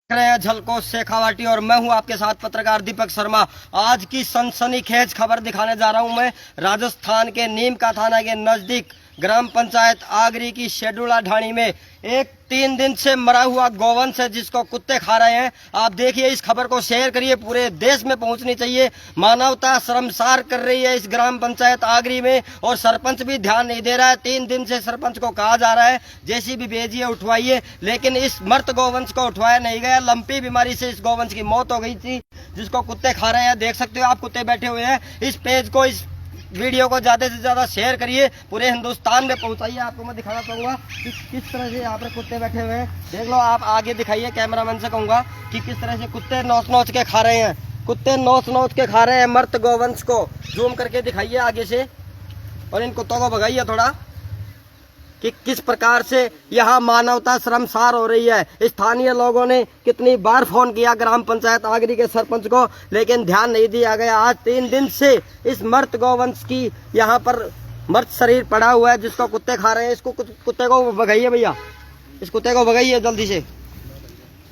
रहे हैं झलको शेखावाटी और मैं हूं आपके साथ पत्रकार दीपक शर्मा। आज की सनसनीखेज खबर दिखाने जा रहा हूं मैं राजस्थान के नीम का थाना के नजदीक ग्राम पंचायत आगरी की शेडुला ढाणी में एक 3 दिन से मरा हुआ गौवंश है जिसको कुत्ते खा रहे हैं। आप देखिए, इस खबर को शेयर करिए, पूरे देश में पहुंचनी चाहिए। मानवता शर्मसार कर रही है इस ग्राम पंचायत आगरी में और सरपंच भी ध्यान नहीं दे रहा है। 3 दिन से सरपंच को कहा जा रहा है जेसीबी भेजिए, उठवाइए, लेकिन इस मृत गौवंश को उठवाया नहीं गया। लंपी बीमारी से इस गौवंश की मौत हो गई थी जिसको कुत्ते खा रहे हैं। देख सकते हो आप, कुत्ते बैठे हुए हैं। इस पेज को, इस वीडियो को ज्यादा से ज्यादा शेयर करिए, पूरे हिंदुस्तान में पहुंचाइए। आपको मैं दिखाना चाहूंगा कि किस तरह से यहाँ पर कुत्ते बैठे हुए हैं। देख लो, आप आगे दिखाइए, कैमरामैन से कहूंगा कि किस तरह से कुत्ते नोच नोच के खा रहे हैं। कुत्ते नोच नोच के खा रहे हैं मृत गौवंश को। जूम करके दिखाइए आगे से और इन कुत्तों को भगाइए थोड़ा, कि किस प्रकार से यहाँ मानवता शर्मसार हो रही है। स्थानीय लोगों ने कितनी बार फोन किया ग्राम पंचायत आगरी के सरपंच को, लेकिन ध्यान नहीं दिया गया। आज 3 दिन से इस मृत गौवंश की यहाँ पर मृत शरीर पड़ा हुआ है जिसको कुत्ते खा रहे हैं। इसको कुत्ते को भगाइए भैया, इस कुत्ते को भगाइए जल्दी से,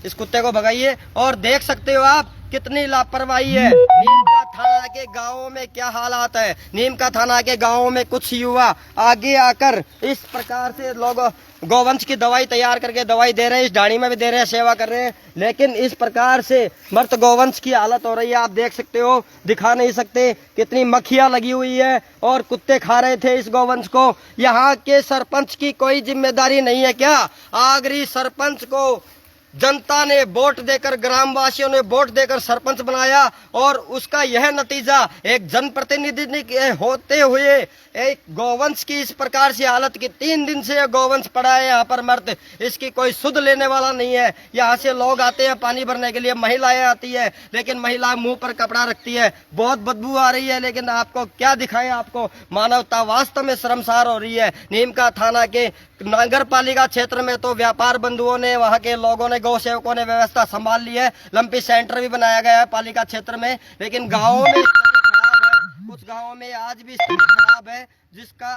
इस कुत्ते को भगाइए। और देख सकते हो आप कितनी लापरवाही है। नीम का थाना के गांवों में क्या हालात है। नीम का थाना के गांवों में कुछ युवा आगे आकर इस प्रकार से लोग गौवंश की दवाई तैयार करके दवाई दे रहे हैं, इस ढाणी में भी दे रहे हैं, सेवा कर रहे हैं, लेकिन इस प्रकार से मृत गौवंश की हालत हो रही है। आप देख सकते हो, दिखा नहीं सकते, कितनी मक्खियां लगी हुई है और कुत्ते खा रहे थे इस गौवंश को। यहाँ के सरपंच की कोई जिम्मेदारी नहीं है क्या? आगरी सरपंच को जनता ने वोट देकर, ग्रामवासियों ने वोट देकर सरपंच बनाया और उसका यह नतीजा, एक जनप्रतिनिधि होते हुए एक गौवंश की इस प्रकार से हालत की। 3 दिन से यह गौवंश पड़ा है यहाँ पर मर्द, इसकी कोई सुध लेने वाला नहीं है। यहाँ से लोग आते हैं पानी भरने के लिए, महिलाएं आती है, लेकिन महिला मुंह पर कपड़ा रखती है, बहुत बदबू आ रही है। लेकिन आपको क्या दिखाएं, आपको मानवता वास्तव में शर्मसार हो रही है। नीम का थाना के नगर पालिका क्षेत्र में तो व्यापार बंधुओं ने, वहां के लोगों ने, गौ सेवकों ने व्यवस्था संभाल ली है। लंपी सेंटर भी बनाया गया है पालिका क्षेत्र में, लेकिन गाँवों में कुछ गाँवों में आज भी स्थिति खराब है, जिसका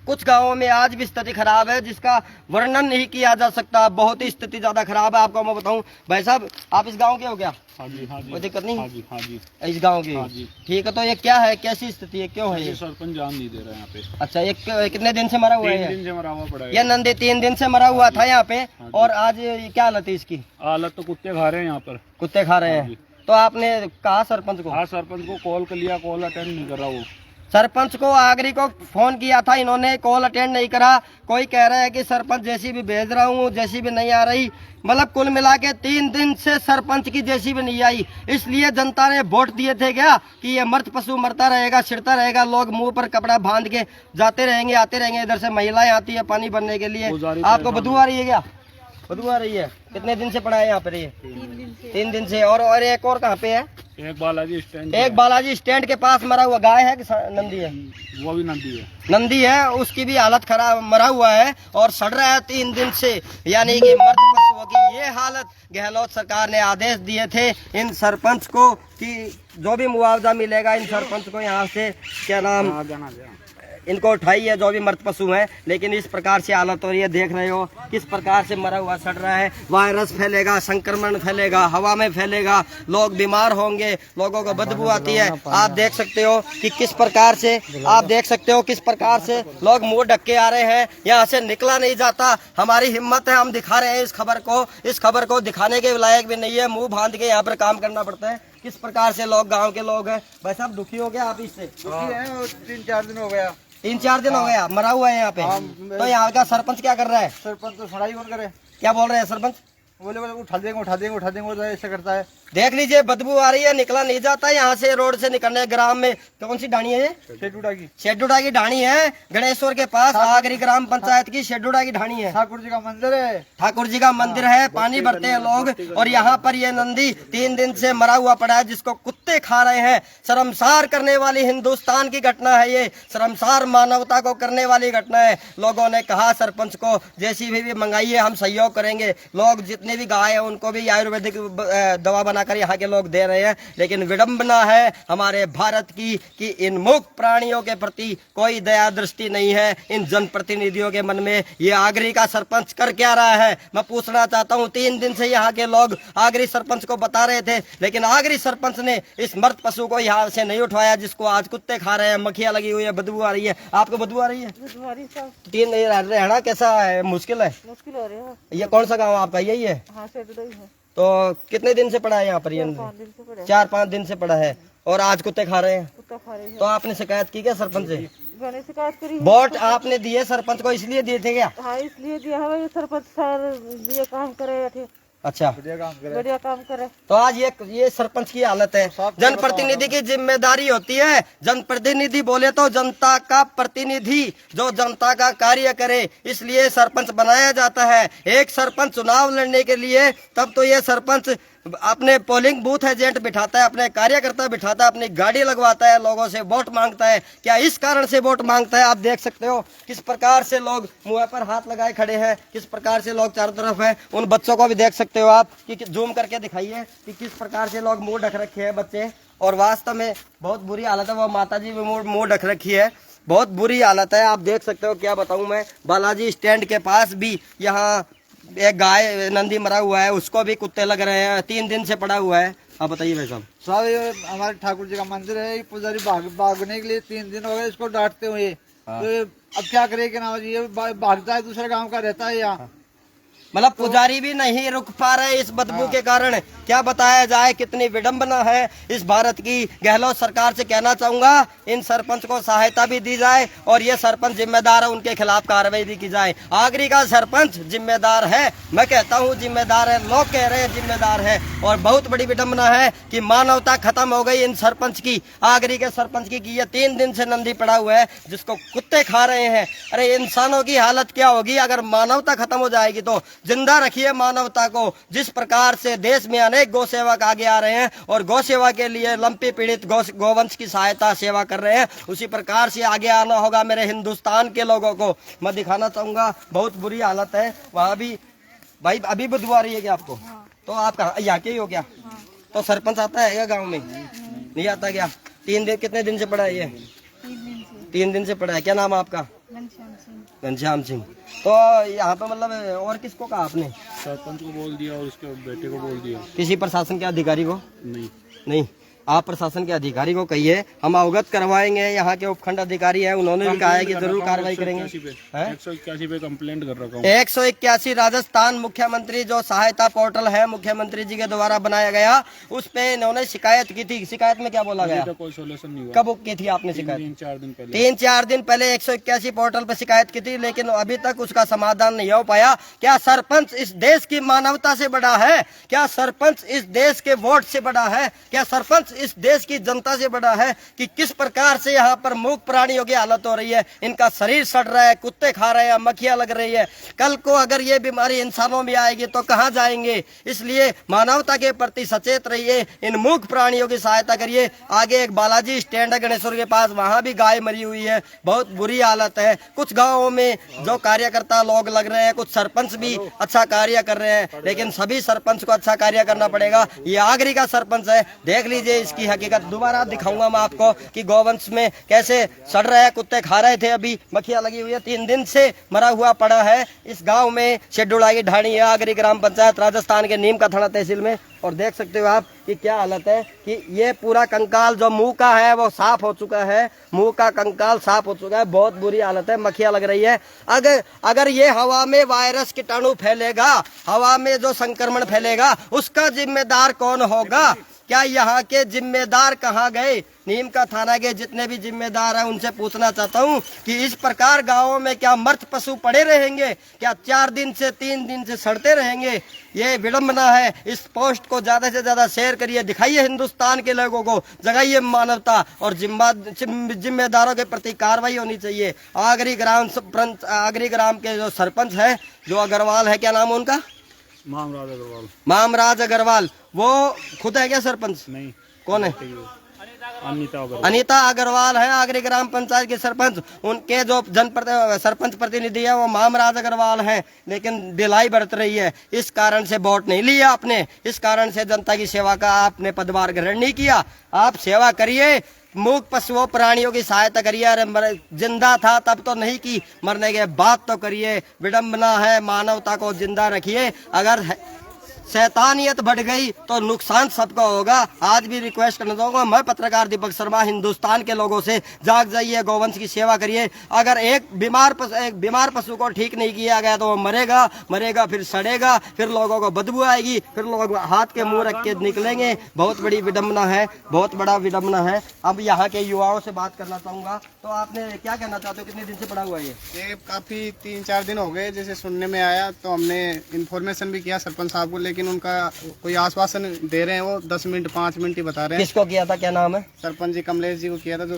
कुछ गांवों में आज भी स्थिति खराब है जिसका वर्णन नहीं किया जा सकता। बहुत ही स्थिति ज्यादा खराब है। आपको मैं बताऊं, भाई साहब आप इस गांव के हो क्या? हाँ जी, हाँ जी। कोई दिक्कत नहीं? हाँ जी, हाँ जी। इस गांव के? हाँ जी। ठीक है, तो ये क्या है, कैसी स्थिति है, क्यों है ये? सरपंच जान नहीं दे रहा है यहाँ पे। अच्छा, ये कितने दिन से मरा हुआ है? 3 दिन से मरा हुआ पड़ा है। ये नंदी 3 दिन से मरा हुआ था यहाँ पे, और आज क्या हालत है इसकी? हालत तो कुत्ते खा रहे हैं यहाँ पर। कुत्ते खा रहे हैं। तो आपने कहा सरपंच को? हाँ, सरपंच को कॉल कर लिया, कॉल अटेंड नहीं कर रहा वो। सरपंच को आगरी को फोन किया था, इन्होंने कॉल अटेंड नहीं करा। कोई कह रहा है कि सरपंच जेसीबी भेज रहा हूँ, जेसीबी नहीं आ रही। मतलब कुल मिला के 3 दिन से सरपंच की जेसीबी नहीं आई। इसलिए जनता ने वोट दिए थे क्या कि ये मृत पशु मरता रहेगा, छिड़ता रहेगा, लोग मुंह पर कपड़ा बांध के जाते रहेंगे, आते रहेंगे। इधर से महिलाएं आती है पानी भरने के लिए। आपको बदबू आ रही है क्या? बदबू आ रही है? कितने दिन से पड़ा है यहाँ पर ये? 3 दिन से। और एक और कहाँ पे है? एक बालाजी स्टैंड। एक बालाजी स्टैंड के पास मरा हुआ गाय है कि नंदी है? वो भी नंदी है। नंदी है, उसकी भी हालत खराब, मरा हुआ है और सड़ रहा है 3 दिन से। यानी कि मर्द पशुओं की ये हालत। गहलोत सरकार ने आदेश दिए थे इन सरपंच को कि जो भी मुआवजा मिलेगा इन सरपंच को यहाँ से, क्या नाम, इनको उठाइए जो भी मृत पशु हैं। लेकिन इस प्रकार से हालत हो रही है, देख रहे हो किस प्रकार से मरा हुआ सड़ रहा है। वायरस फैलेगा, संक्रमण फैलेगा, हवा में फैलेगा, लोग बीमार होंगे, लोगों को बदबू आती है। आप देख सकते हो कि किस प्रकार से, आप देख सकते हो किस प्रकार से लोग मुंह ढक के आ रहे हैं, यहाँ से निकला नहीं जाता। हमारी हिम्मत है, हम दिखा रहे हैं इस खबर को। इस खबर को दिखाने के लायक भी नहीं है, मुंह बांध के यहाँ पर काम करना पड़ता है। किस प्रकार से लोग, गाँव के लोग हैं। भाई साहब दुखी हो गया आप इससे? दुखी है, 3-4 दिन हो गया। 3-4 दिन हो गया मरा हुआ है यहाँ पे। तो यहाँ का सरपंच क्या कर रहा है? सरपंच तो सुनाई कौन करे। क्या बोल रहे हैं सरपंच? बोले उठा देंगे, उठा देंगे, उठा देंगे, वो ऐसा करता है। देख लीजिए, बदबू आ रही है, निकला नहीं जाता यहाँ से। रोड से निकलने ग्राम में कौन सी ढाणी है ये? शेडुड़ा की ढाणी है, गणेश्वर के पास आगरी ग्राम पंचायत की शेडुड़ा की ढाणी है। ठाकुर जी का मंदिर है, ठाकुर जी का मंदिर है, पानी भरते हैं लोग। और यहाँ पर ये नंदी 3 दिन से मरा हुआ पड़ा है जिसको कुत्ते खा रहे हैं। शर्मसार करने वाली हिंदुस्तान की घटना है ये, शर्मसार मानवता को करने वाली घटना है। लोगों ने कहा सरपंच को जेसीबी भी मंगाइए, हम सहयोग करेंगे। लोग जितने जितने भी गाय है उनको भी आयुर्वेदिक दवा बनाकर यहाँ के लोग दे रहे हैं। लेकिन विडंबना है हमारे भारत की कि इन मूक प्राणियों के प्रति कोई दया दृष्टि नहीं है इन जनप्रतिनिधियों के मन में। ये आगरी का सरपंच कर क्या रहा है, मैं पूछना चाहता हूँ। 3 दिन से यहाँ के लोग आगरी सरपंच को बता रहे थे, लेकिन आगरी सरपंच ने इस मर्द पशु को यहाँ से नहीं उठवाया, जिसको आज कुत्ते खा रहे हैं, मक्खियाँ लगी हुई है, बदबू आ रही है। आपको बदबू आ रही है? 3 रहना कैसा है, मुश्किल है? मुश्किल हो रही है। ये कौन सा गाँव आपका, यही है? हाँ, शेडुल है। तो कितने दिन से पड़ा है यहाँ पर? 4-5 दिन से पड़ा है और आज कुत्ते खा रहे हैं। कुत्ता खा रही है। तो आपने शिकायत की क्या सरपंच से? मैंने शिकायत करी। वोट आपने दिए सरपंच को इसलिए दिए थे क्या? हाँ, इसलिए दिया है। ये सरपंच सर ये काम करे थे, अच्छा, बढ़िया काम करे। तो आज ये सरपंच की हालत है। जनप्रतिनिधि की जिम्मेदारी होती है, जनप्रतिनिधि बोले तो जनता का प्रतिनिधि, जो जनता का कार्य करे, इसलिए सरपंच बनाया जाता है। एक सरपंच चुनाव लड़ने के लिए तब तो ये सरपंच अपने पोलिंग बूथ एजेंट बिठाता है, अपने कार्यकर्ता बिठाता है, अपनी गाड़ी लगवाता है, लोगों से वोट मांगता है। क्या इस कारण से वोट मांगता है? आप देख सकते हो किस प्रकार से लोग मुंह पर हाथ लगाए खड़े हैं, किस प्रकार से लोग चारों तरफ हैं। उन बच्चों को भी देख सकते हो आप कि जूम करके दिखाइए कि किस प्रकार से लोग मुंह ढक रखे हैं बच्चे। और वास्तव में बहुत बुरी हालत है। वो माता जी भी मुंह ढक रखी है, बहुत बुरी हालत है। आप देख सकते हो, क्या बताऊं मैं। बालाजी स्टैंड के पास भी यहाँ एक गाय नंदी मरा हुआ है, उसको भी कुत्ते लग रहे हैं, 3 दिन से पड़ा हुआ है। आप बताइए भाई साहब। साहब ये हमारे ठाकुर जी का मंदिर है, ये पुजारी भागने के लिए 3 दिन हो गए इसको डांटते हुए। तो ये अब क्या करे कि ना, ये भागता है, दूसरे गांव का रहता है यहाँ। मतलब पुजारी भी नहीं रुक पा रहे इस बदबू के कारण। क्या बताया जाए, कितनी विडंबना है इस भारत की। गहलोत सरकार से कहना चाहूंगा, इन सरपंच को सहायता भी दी जाए और ये सरपंच जिम्मेदार है, उनके खिलाफ कार्रवाई भी की जाए। आगरी का सरपंच जिम्मेदार है, मैं कहता हूँ जिम्मेदार है, लोग कह रहे हैं जिम्मेदार है। और बहुत बड़ी विडंबना है कि मानवता खत्म हो गई इन सरपंच की, आगरी के सरपंच की, कि ये 3 दिन से नंदी पड़ा हुआ है जिसको कुत्ते खा रहे हैं। अरे इंसानों की हालत क्या होगी अगर मानवता खत्म हो जाएगी? तो जिंदा रखिए मानवता को। जिस प्रकार से देश में अनेक गौ सेवक आगे आ रहे हैं और गौ सेवा के लिए लंपी पीड़ित गोवंश की सहायता सेवा कर रहे हैं, उसी प्रकार से आगे आना होगा मेरे हिंदुस्तान के लोगों को। मैं दिखाना चाहूंगा, बहुत बुरी हालत है वहाँ भी। भाई अभी बदबू आ रही है क्या आपको? तो आप कहाँ, यहाँ के ही हो क्या? तो सरपंच आता है क्या गाँव में? नहीं आता क्या? 3 दिन, कितने दिन से पड़ा है ये? 3 दिन से पड़ा है। क्या नाम है आपका? घनश्याम सिंह। तो यहाँ पे मतलब और किसको कहा आपने? सरपंच को बोल दिया और उसके बेटे को बोल दिया। किसी प्रशासन के अधिकारी को? नहीं। आप प्रशासन के अधिकारी को कहिए, हम अवगत करवाएंगे। यहाँ के उपखंड अधिकारी हैं, उन्होंने भी कहा है कि जरूर कार्रवाई करेंगे। 181 पे कंप्लेंट कर रखा हूँ। 181 राजस्थान मुख्यमंत्री जो सहायता पोर्टल है मुख्यमंत्री जी के द्वारा बनाया गया, उस पे इन्होंने शिकायत की थी। शिकायत में क्या बोला गया? कोई सोल्यूशन नहीं हुआ। कब की थी आपने शिकायत? 3-4 दिन पहले। 3-4 दिन पहले 181 पोर्टल पर शिकायत की थी, लेकिन अभी तक उसका समाधान नहीं हो पाया। क्या सरपंच इस देश की मानवता से बड़ा है? क्या सरपंच इस देश के वोट से बड़ा है? क्या सरपंच इस देश की जनता से बड़ा है? कि किस प्रकार से यहाँ पर मूक प्राणियों की हालत हो रही है, इनका शरीर सड़ रहा है, कुत्ते खा रहे हैं, मक्खियां लग रही है। कल को अगर ये बीमारी इंसानों में आएगी तो कहाँ जाएंगे? इसलिए मानवता के प्रति सचेत रहिए, इन मूक प्राणियों की सहायता करिए। आगे एक बालाजी स्टैंड है गणेश्वर के पास, वहां भी गाय मरी हुई है, बहुत बुरी हालत है। कुछ गाँवों में जो कार्यकर्ता लोग लग रहे हैं, कुछ सरपंच भी अच्छा कार्य कर रहे हैं, लेकिन सभी सरपंच को अच्छा कार्य करना पड़ेगा। ये आगरी का सरपंच है, देख लीजिए इसकी हकीकत। दोबारा दिखाऊंगा मैं आपको कि गोवंश में कैसे सड़ रहा है, कुत्ते खा रहे थे, अभी मक्खियां लगी हुई है, 3 दिन से मरा हुआ पड़ा है इस गांव में। शेडुलाई ढाणी है, आगरी ग्राम पंचायत, राजस्थान के नीम का थाना तहसील में। और देख सकते हो आप कि क्या हालत है कि ये पूरा कंकाल जो मुंह का है वो साफ हो चुका है, मुंह का कंकाल साफ हो चुका है, बहुत बुरी हालत है, मक्खियां लग रही है। अगर ये हवा में वायरस कीटाणु फैलेगा, हवा में जो संक्रमण फैलेगा, उसका जिम्मेदार कौन होगा? क्या यहाँ के जिम्मेदार कहाँ गए? नीम का थाना के जितने भी जिम्मेदार हैं उनसे पूछना चाहता हूँ कि इस प्रकार गांवों में क्या मर्द पशु पड़े रहेंगे? क्या 4 दिन से 3 दिन से सड़ते रहेंगे? ये विडंबना है। इस पोस्ट को ज्यादा से ज्यादा शेयर करिए, दिखाइए हिंदुस्तान के लोगों को, जगाइए मानवता और जिम्मेदारों के प्रति कार्रवाई होनी चाहिए। आगरी ग्राम के जो सरपंच है, जो अग्रवाल है, क्या नाम है उनका? मामराज अग्रवाल। वो खुद है क्या सरपंच? नहीं। कौन है? अनीता अग्रवाल है आगरी ग्राम पंचायत के सरपंच। उनके जो सरपंच प्रतिनिधि है वो मामराज अग्रवाल हैं, लेकिन ढिलाई बरत रही है। इस कारण से वोट नहीं लिया आपने, इस कारण से जनता की सेवा का आपने पदभार ग्रहण नहीं किया। आप सेवा करिए, मूक पशुओं प्राणियों की सहायता करिए। अरे जिंदा था तब तो नहीं की, मरने के बाद तो करिए। विडम्बना है, मानवता को जिंदा रखिए। अगर शैतानियत बढ़ गई तो नुकसान सबका होगा। आज भी रिक्वेस्ट करना चाहूंगा मैं पत्रकार दीपक शर्मा हिंदुस्तान के लोगों से, जाग जाइए, गौवंश की सेवा करिए। अगर एक बीमार पशु को ठीक नहीं किया गया तो वो मरेगा फिर सड़ेगा, फिर लोगों को बदबू आएगी, फिर लोग हाथ के मुंह रख के निकलेंगे। बहुत बड़ी विडम्बना है, बहुत बड़ा विडम्बना है। अब यहाँ के युवाओं से बात करना चाहूंगा, तो आपने क्या कहना चाहते हो, कितने दिन से पड़ा हुआ है ये? काफी 3-4 दिन हो गए जैसे सुनने में आया, तो हमने इन्फॉर्मेशन भी किया सरपंच साहब को, लेकिन उनका कोई आश्वासन दे रहे हैं वो 10 मिनट 5 मिनट ही बता रहे हैं। किसको किया था, क्या नाम है? सरपंच जी कमलेश जी को किया था, जो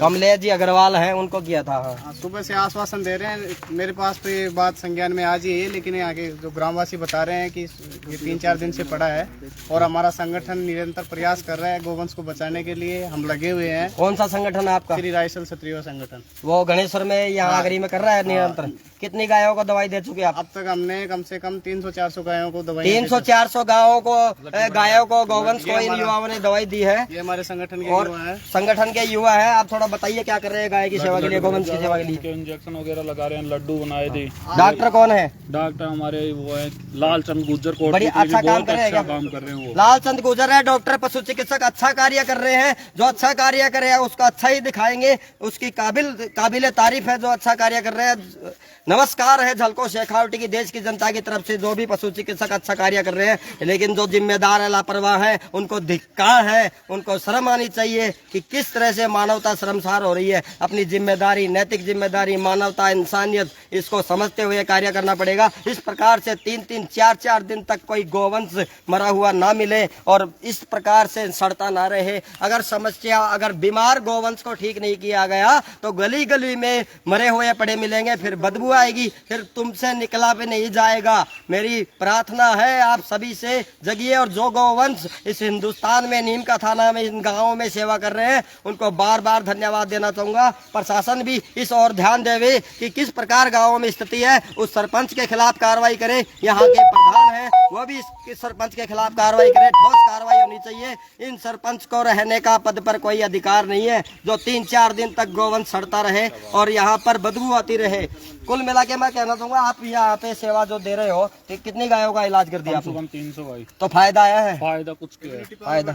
कमलेश जी अग्रवाल हैं, उनको किया था। हाँ, सुबह से आश्वासन दे रहे हैं। मेरे पास तो ये बात संज्ञान में आज ही है, लेकिन यहाँ के जो ग्रामवासी बता रहे हैं कि ये 3-4 दिन से पड़ा है और हमारा संगठन निरंतर प्रयास कर रहा है गोवंश को बचाने के लिए। हम लगे हुए हैं। कौन सा संगठन है आपका? श्री रायसल क्षत्रिय संगठन, वो गणेश्वर में यहाँ आगरी में कर रहा है निरंतर। कितनी गायों को दवाई दे चुके आप? अब तक हमने कम से कम 300-400 गायों को दवाई 300-400 गायों को गौवंश को इन युवाओं ने दवाई दी है। ये हमारे संगठन के और युवा है। संगठन के युवा है। आप थोड़ा बताइए क्या कर रहे हैं गाय की सेवा के लिए, गौवंश की सेवा के लिए? इंजेक्शन वगैरह लगा रहे हैं, लड्डू बनाए थे। डॉक्टर कौन है? डॉक्टर हमारे वो है लालचंद गुर्जर कोट, बड़ी अच्छा काम कर रहे हैं, काम कर रहे हैं वो। लालचंद गुर्जर है डॉक्टर पशु चिकित्सक, अच्छा कार्य कर रहे हैं। जो अच्छा कार्य करे उसका अच्छा ही दिखाएंगे, उसकी काबिल तारीफ है जो अच्छा कार्य कर रहे हैं। नमस्कार है झलको शेखावटी की देश की जनता की तरफ से जो भी पशु चिकित्सक अच्छा कार्य कर रहे हैं, लेकिन जो जिम्मेदार है लापरवाह है उनको धिक्कार है, उनको शर्म आनी चाहिए कि किस तरह से मानवता शर्मसार हो रही है। अपनी जिम्मेदारी, नैतिक जिम्मेदारी, मानवता, इंसानियत, इसको समझते हुए कार्य करना पड़ेगा। इस प्रकार से 3-3, 4-4 दिन तक कोई गोवंश मरा हुआ ना मिले और इस प्रकार से सड़ता ना रहे। अगर बीमार गोवंश को ठीक नहीं किया गया तो गली गली में मरे हुए पड़े मिलेंगे, फिर बदबू आएगी, फिर तुमसे निकला भी नहीं जाएगा। मेरी प्रार्थना है आप सभी से, जगिए और जो गौवंश इस हिंदुस्तान में नीम का थाना में इन गांवों में सेवा कर रहे हैं उनको बार बार धन्यवाद देना चाहूंगा। प्रशासन भी इस ओर ध्यान देवे कि किस प्रकार गांवों में स्थिति है, उस सरपंच के खिलाफ कार्रवाई करे। यहाँ के प्रधान है वो भी इस सरपंच के खिलाफ कार्रवाई करे, ठोस कार्रवाई होनी चाहिए। इन सरपंच को रहने का पद पर कोई अधिकार नहीं है जो 3-4 दिन तक गोवंश सड़ता रहे और यहाँ पर बदबू आती रहे। कुल मिला के मैं कहना चाहूंगा आप यहाँ पे सेवा जो दे रहे हो, तो कितनी गायों का इलाज कर दिया आपने? 300 गाय। तो फायदा आया है? फायदा कुछ क्या है, फायदा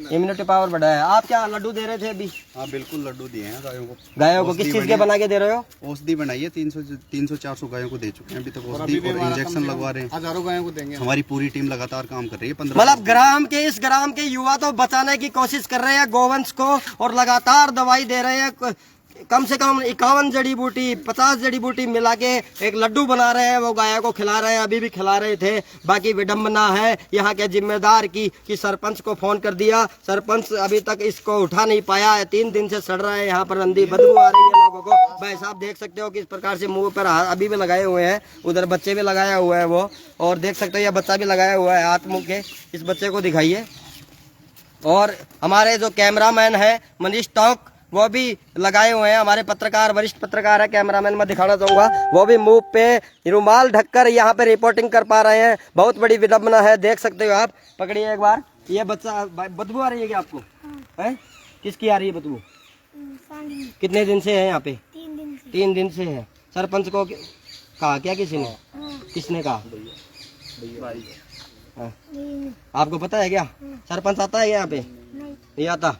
इम्यूनिटी पावर बढ़ा है। आप क्या लड्डू दे रहे थे अभी? हाँ बिल्कुल, लड्डू दिए हैं गायों को। गायों को किस चीज के बना के दे रहे हो? औषधि बनाई है, 300-400 गायों को दे चुके हैं अभी तक औषधि, और इंजेक्शन लगवा रहे हैं। हजारों गायों को देंगे। हमारी पूरी टीम लगातार काम कर रही है। 15 मतलब इस ग्राम के युवा तो बचाने की कोशिश कर रहे हैं गोवंश को और लगातार दवाई दे रहे हैं। कम से कम 51 जड़ी बूटी 50 जड़ी बूटी मिला के एक लड्डू बना रहे हैं, वो गाय को खिला रहे हैं, अभी भी खिला रहे थे। बाकी विडम्बना है यहाँ के जिम्मेदार की कि सरपंच को फोन कर दिया, सरपंच अभी तक इसको उठा नहीं पाया है। 3 दिन से सड़ रहा है, यहाँ पर अंधी बदबू आ रही है लोगों को। भाई साहब देख सकते हो किस प्रकार से मुंह पर अभी भी लगाए हुए हैं, उधर बच्चे भी लगाया हुआ है वो, और देख सकते हो ये बच्चा भी लगाया हुआ है हाथ मुँह के। इस बच्चे को दिखाइए। और हमारे जो कैमरामैन है मनीष टॉक वो भी लगाए हुए हैं, हमारे पत्रकार, वरिष्ठ पत्रकार है, कैमरामैन मैं दिखाना चाहूंगा, वो भी मुंह पे रुमाल ढककर यहाँ पे रिपोर्टिंग कर पा रहे हैं। बहुत बड़ी विडम्बना है, देख सकते हो आप। पकड़िए एक बार। ये बच्चा, बदबू आ रही है क्या आपको? है किसकी आ रही है बदबू? कितने दिन से है यहाँ पे? 3 दिन से है। सरपंच को कहा क्या किसी ने? किसने कहा? आपको पता है क्या? सरपंच आता है यहाँ पे? नहीं आता।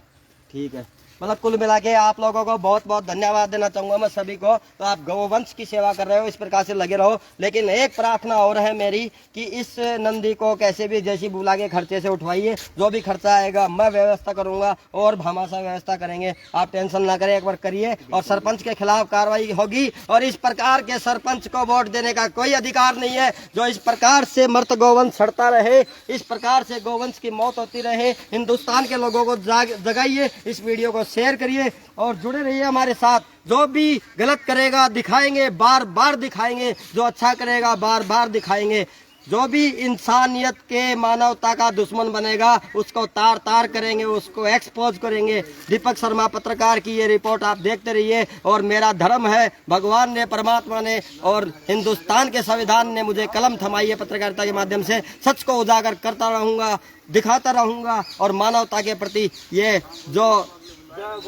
ठीक है, मतलब कुल मिला के आप लोगों को बहुत बहुत धन्यवाद देना चाहूंगा मैं सभी को। तो आप गौवंश की सेवा कर रहे हो, इस प्रकार से लगे रहो। लेकिन एक प्रार्थना और है मेरी कि इस नंदी को कैसे भी जैसी बुला के खर्चे से उठवाइए। जो भी खर्चा आएगा मैं व्यवस्था करूंगा और भामाशाह व्यवस्था करेंगे, आप टेंशन ना करें, एक बार करिए। और सरपंच के खिलाफ कार्रवाई होगी। और इस प्रकार के सरपंच को वोट देने का कोई अधिकार नहीं है जो इस प्रकार से मृत गौवंश सड़ता रहे, इस प्रकार से गौवंश की मौत होती रहे। हिंदुस्तान के लोगों को जगाइए, इस वीडियो को शेयर करिए और जुड़े रहिए हमारे साथ। जो भी गलत करेगा दिखाएंगे, बार बार दिखाएंगे, जो अच्छा करेगा बार बार दिखाएंगे। जो भी इंसानियत के मानवता का दुश्मन बनेगा उसको तार तार करेंगे, उसको एक्सपोज करेंगे। दीपक शर्मा पत्रकार की ये रिपोर्ट आप देखते रहिए। और मेरा धर्म है, भगवान ने, परमात्मा ने और हिंदुस्तान के संविधान ने मुझे कलम थमाई है पत्रकारिता के माध्यम से। सच को उजागर करता रहूंगा, दिखाता रहूंगा और मानवता के प्रति ये जो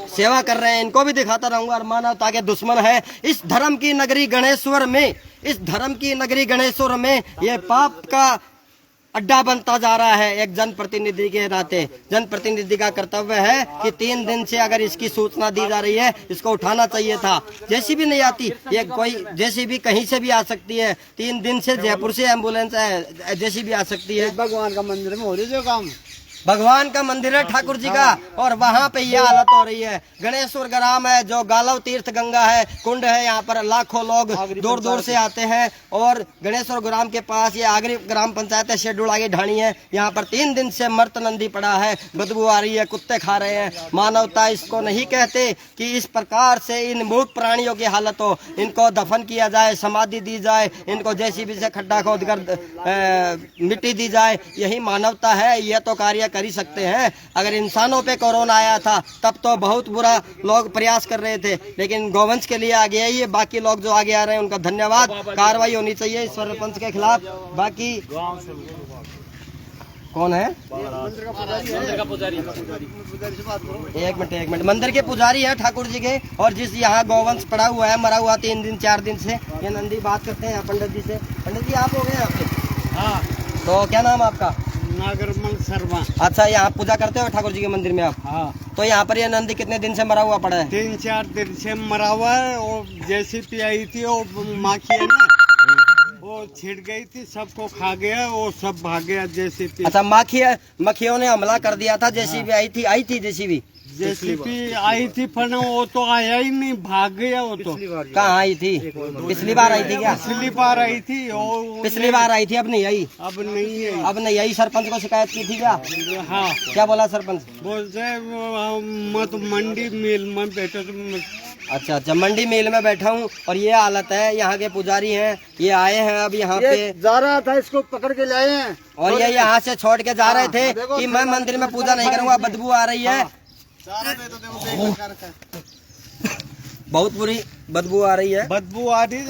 सेवा कर रहे हैं इनको भी दिखाता रहूंगा। और मानवता के दुश्मन है इस धर्म की नगरी गणेश्वर में, इस धर्म की नगरी गणेश्वर में ये पाप का अड्डा बनता जा रहा है। एक जनप्रतिनिधि के नाते जनप्रतिनिधि का कर्तव्य है कि 3 दिन से अगर इसकी सूचना दी जा रही है इसको उठाना चाहिए था। जेसीबी नहीं आती, ये कोई जेसीबी कहीं से भी आ सकती है। 3 दिन से जयपुर से एम्बुलेंस जेसीबी आ सकती है। भगवान का मंदिर में हो रही जो काम, भगवान का मंदिर है ठाकुर जी का, और वहाँ पे ये हालत हो रही है। गणेश्वर ग्राम है जो गालव तीर्थ गंगा है, कुंड है, यहाँ पर लाखों लोग दूर दूर से आते हैं। और गणेश्वर ग्राम के पास ये आगरी ग्राम पंचायत है, शेड्यूल आगे ढाणी है, यहाँ पर 3 दिन से मृत नंदी पड़ा है, बदबू आ रही है, कुत्ते खा रहे हैं। मानवता इसको नहीं कहते कि इस प्रकार से इन मूक प्राणियों की हालत हो। इनको दफन किया जाए, समाधि दी जाए, इनको जेसीबी से खड्डा खोद कर मिट्टी दी जाए, यही मानवता है। यह तो कार्य कर ही सकते हैं। अगर इंसानों पे कोरोना आया था तब तो बहुत बुरा लोग प्रयास कर रहे थे, लेकिन गौवंश के लिए आगे है ये। बाकी लोग जो आगे आ रहे हैं उनका धन्यवाद। कार्रवाई होनी चाहिए इस सरपंच के खिलाफ। बाकी कौन है? एक मिनट, मंदिर के पुजारी है ठाकुर जी के। और जिस यहाँ गौवंश पड़ा हुआ है, मरा हुआ 3 दिन 4 दिन से, ये नंदी बात करते हैं पंडित जी से। पंडित जी आप हो गए यहाँ पे? हाँ, तो क्या नाम आपका? नागरमल शर्मा। अच्छा, यहाँ पूजा करते हो ठाकुर जी के मंदिर में आप? हाँ, तो यहाँ पर ये नंदी कितने दिन से मरा हुआ पड़ा है? 3-4 दिन से मरा हुआ है। और जेसीबी आई थी, वो माखी है ना, वो छिड़ गई थी, सबको खा गया, वो सब भाग गया जेसीबी। अच्छा, मक्खियों ने हमला कर दिया था। जेसीबी आई थी जेसीबी आई थी पर वो तो आया ही नहीं, भाग गया वो तो। कहाँ आई थी? पिछली बार आई थी क्या? पिछली बार आई थी, पिछली बार आई थी, अब नहीं आई? अब नहीं है। अब नहीं आई। सरपंच को शिकायत की थी क्या? हाँ, क्या बोला सरपंच? बोलते मत मंडी मिल में बैठो तुम। अच्छा, मंडी मेल में बैठा हूँ और ये हालत है। यहाँ के पुजारी हैं, ये आए हैं अब यहाँ पे, जा रहा था, इसको पकड़ के लाए हैं और ये यहाँ से छोड़ के जा रहे थे कि मैं मंदिर में पूजा नहीं करूँगा, बदबू आ रही है। बहुत बुरी बदबू आ रही है। बदबू आ रही है।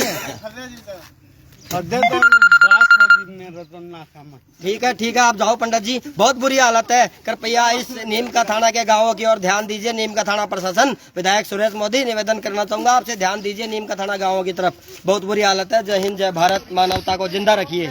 ठीक है, आप जाओ पंडित जी, बहुत बुरी हालत है। कृपया इस नीम का थाना के गांवों की ओर ध्यान दीजिए। नीम का थाना प्रशासन, विधायक सुरेश मोदी, निवेदन करना चाहूंगा आपसे, ध्यान दीजिए नीम का थाना गांवों की तरफ। बहुत बुरी हालत है। जय हिंद, जय भारत, मानवता को जिंदा रखिए।